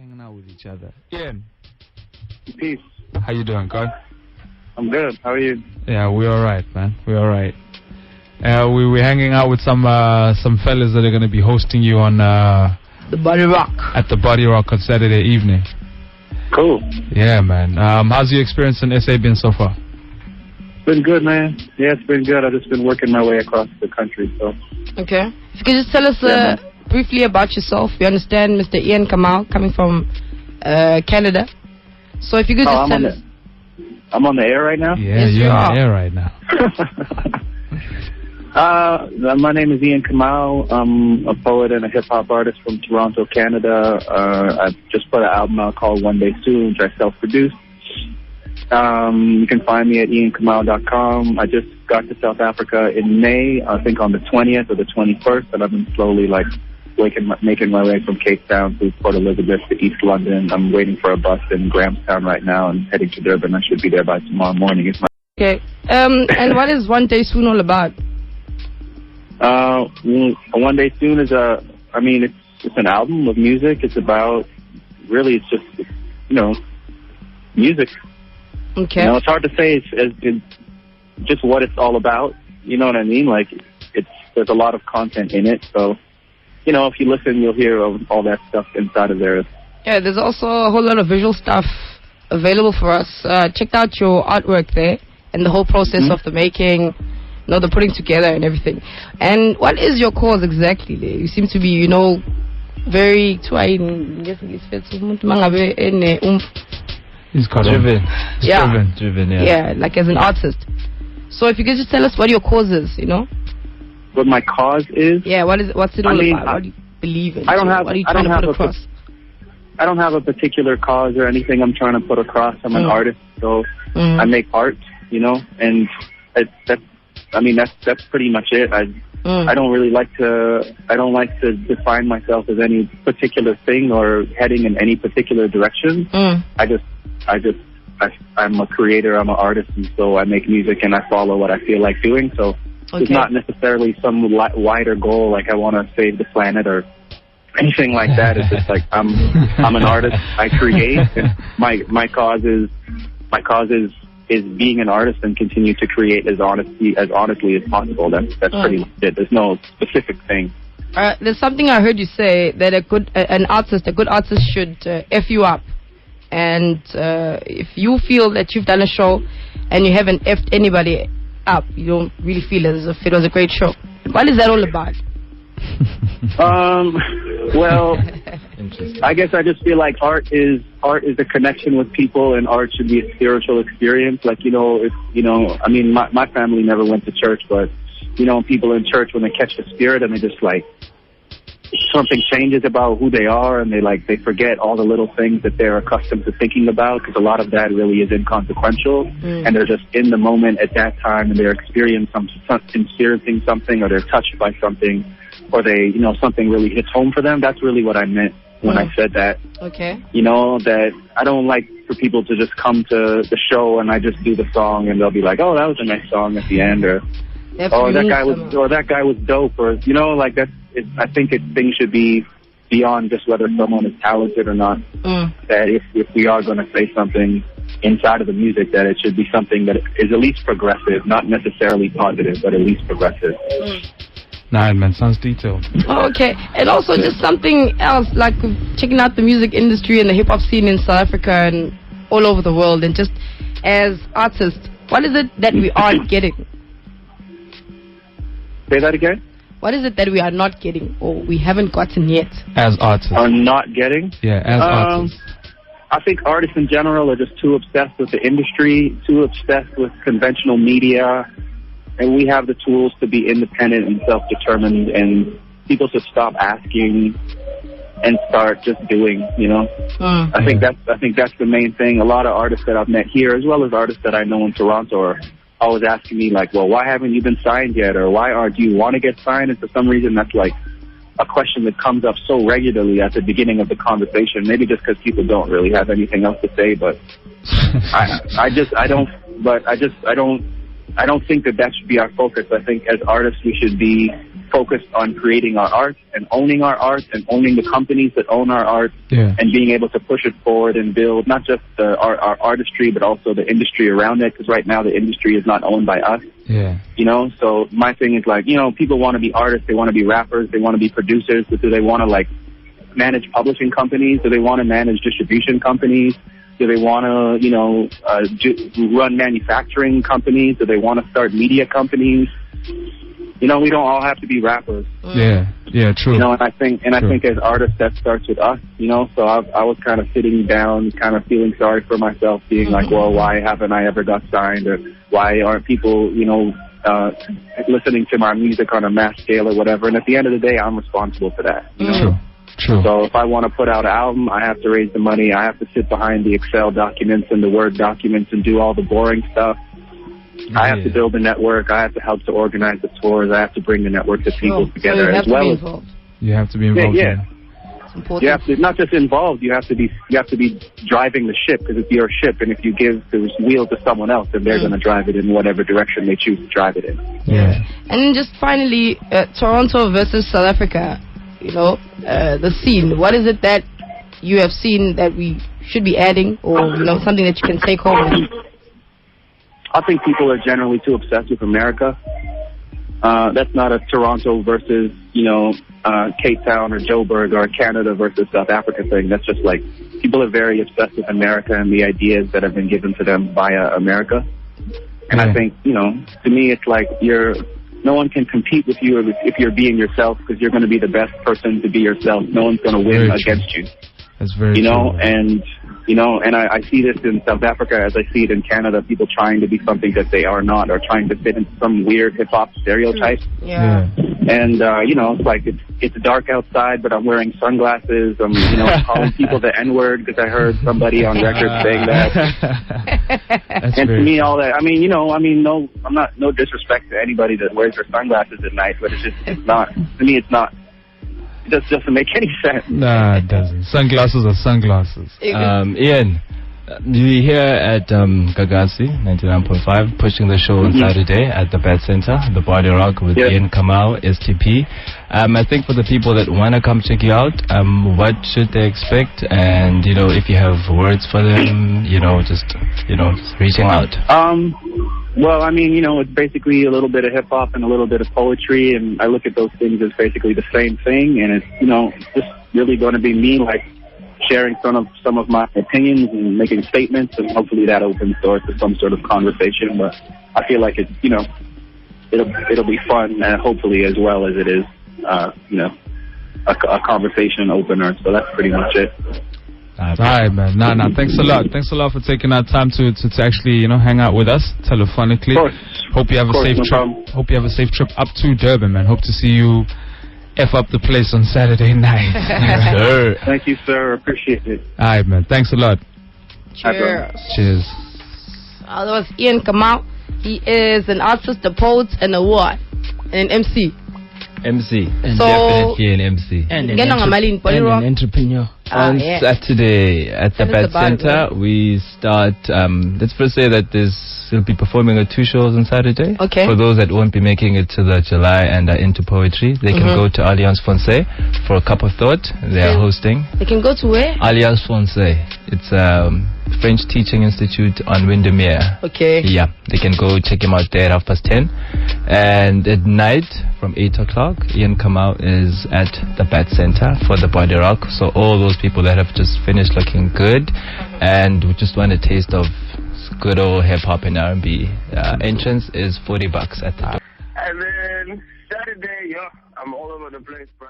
hanging out with each other. Ian. Peace. How you doing, God? I'm good. How are you? Yeah, we're alright, man. We're alright. We're hanging out with some fellas that are going to be hosting you on the Body Rock. At the Body Rock on Saturday evening. Cool. Yeah, man. How's your experience in SA been so far? Been good, man. Yeah, it's been good. I've just been working my way across the country, so. Okay. If you could just tell us briefly about yourself. We understand Mr. Ian Kamau coming from Canada. So if you could just tell us. I'm on the air right now? Yeah, yes, you're on the air right now. My name is Ian Kamau. I'm a poet and a hip-hop artist from Toronto, Canada. I've just put an album out called One Day Soon, which I self-produced. You can find me at iankamau.com. I just got to South Africa in May, I think on the 20th or the 21st, and I've been slowly making my way from Cape Town to Port Elizabeth to East London. I'm waiting for a bus in Grahamstown right now and heading to Durban. I should be there by tomorrow morning. Okay. And what is One Day Soon all about? One Day Soon is it's an album of music. It's about, really, it's just, music. Okay. It's hard to say it's just what it's all about. You know what I mean? Like, there's a lot of content in it. So, if you listen, you'll hear all that stuff inside of there. Yeah, there's also a whole lot of visual stuff available for us. Checked out your artwork there and the whole process of the making, the putting together and everything. And what is your cause exactly there? You seem to be, very... He's driven. Yeah. Driven, yeah. Yeah, like as an artist. So if you could just tell us what your cause is, What my cause is? Yeah, what's it all about? What do you believe in? What are you trying to put across? I don't have a particular cause or anything I'm trying to put across. I'm an artist, so I make art, and that's pretty much it. I don't really like to define myself as any particular thing or heading in any particular direction. I'm a creator, I'm an artist, and so I make music and I follow what I feel like doing. So it's not necessarily some wider goal, like I want to save the planet or anything like that. It's just like I'm an artist. I create. And my cause is being an artist and continue to create as honestly as possible. That's pretty much it. There's no specific thing. There's something I heard you say that a good artist should F you up. And if you feel that you've done a show and you haven't F'd anybody up, you don't really feel as if it was a great show. What is that all about? Well, I guess I just feel like art is a connection with people, and art should be a spiritual experience. Like, my family never went to church, but, people in church, when they catch the spirit and they just like, something changes about who they are, and they forget all the little things that they're accustomed to thinking about, because a lot of that really is inconsequential, and they're just in the moment at that time, and they're experiencing something, or they're touched by something, or they, something really hits home for them. That's really what I meant when I said that. Okay. That I don't like for people to just come to the show and I just do the song and they'll be like, oh, that was a nice song at the end, or that guy was dope, or I think things should be beyond just whether someone is talented or not. That if we are going to say something inside of the music, that it should be something that is at least progressive, not necessarily positive, but at least progressive. Nah, man, sounds detailed. Okay, and also just something else, like checking out the music industry and the hip-hop scene in South Africa and all over the world, and just as artists, what is it that we aren't getting? Say that again? What is it that we are not getting, or we haven't gotten yet? As artists. Are not getting? Yeah, as artists. I think artists in general are just too obsessed with the industry, too obsessed with conventional media, and we have the tools to be independent and self-determined, and people should stop asking and start just doing, I think that's the main thing. A lot of artists that I've met here, as well as artists that I know in Toronto, are always asking me, like, well, why haven't you been signed yet? Or do you want to get signed? And for some reason, that's like a question that comes up so regularly at the beginning of the conversation. Maybe just because people don't really have anything else to say, but I don't think that should be our focus. I think as artists, we should be focused on creating our art and owning our art and owning the companies that own our art and being able to push it forward and build not just our artistry but also the industry around it, because right now the industry is not owned by us. You know, so my thing is like, you know, people want to be artists, they want to be rappers, they want to be producers, but do they want to like manage publishing companies? Do they want to manage distribution companies? Do they want to, you know, run manufacturing companies? Do they want to start media companies? You know, we don't all have to be rappers. Yeah, true. You know, and I think as artists that starts with us. You know, so I was kind of sitting down, kind of feeling sorry for myself, being like, well, why haven't I ever got signed, or why aren't people, you know, listening to my music on a mass scale or whatever? And at the end of the day, I'm responsible for that. You know? True. So if I want to put out an album, I have to raise the money. I have to sit behind the Excel documents and the Word documents and do all the boring stuff. I have to build a network. I have to help to organize the tours. I have to bring the network of people together, as well as you have to be involved. It's important. You have to not just involved. You have to be driving the ship, because it's your ship, and if you give the wheel to someone else, then they're going to drive it in whatever direction they choose to drive it in. And then just finally, Toronto versus South Africa. You know, the scene. What is it that you have seen that we should be adding, or you know, something that you can take home? I think people are generally too obsessed with America. That's not a Toronto versus, you know, Cape Town or Joburg or Canada versus South Africa thing. That's just like, people are very obsessed with America and the ideas that have been given to them via America. And I think, you know, to me, it's like no one can compete with you if you're being yourself, because you're going to be the best person to be yourself. No one's going to win against you. That's very true. And I see this in South Africa as I see it in Canada, people trying to be something that they are not, or trying to fit into some weird hip-hop stereotype. And, you know, it's like, it's dark outside, but I'm wearing sunglasses. I'm, you know, calling people the N-word because I heard somebody on record saying that. And to me, all that, no disrespect to anybody that wears their sunglasses at night, but it's not, to me, it's not. It just doesn't make any sense. Nah, it doesn't. Sunglasses are sunglasses. Ian, you're here at Gagasi 99.5, pushing the show on Saturday at the Bat Center, the Body Rock with Ian, Kamau, STP. I think for the people that want to come check you out, what should they expect? And, you know, if you have words for them, just reaching out. Well, it's basically a little bit of hip-hop and a little bit of poetry, and I look at those things as basically the same thing, and it's, just really going to be me, like, sharing some of my opinions and making statements, and hopefully that opens doors to some sort of conversation. But I feel like it's, it'll be fun, hopefully, as well as it is, a conversation opener. So that's pretty much it. All right, man. Nah. Thanks a lot. Thanks a lot for taking our time to actually, hang out with us telephonically. Of course. Hope you have a safe trip. Problem. Hope you have a safe trip up to Durban, man. Hope to see you F up the place on Saturday night. Sure. Thank you, sir. Appreciate it. All right, man. Thanks a lot. Cheers. That was Ian Kamau. He is an artist, a poet, and a what? And an MC. And definitely an MC. And an entrepreneur. On Saturday at the Bat Center, we start. Let's first say that we'll be performing at 2 shows on Saturday. Okay. For those that won't be making it to the July and are into poetry, they can go to Alliance Française for a cup of thought. They are hosting. They can go to where? Alliance Française. It's French Teaching Institute on Windermere. Okay. Yeah, they can go check him out there at 10:30. And at night from 8 o'clock, Ian Kamau is at the Bat Center for the Body Rock. So all those people that have just finished looking good and just want a taste of good old hip hop and R&B, entrance is $40 at the door. And then Saturday, I'm all over the place, bruh.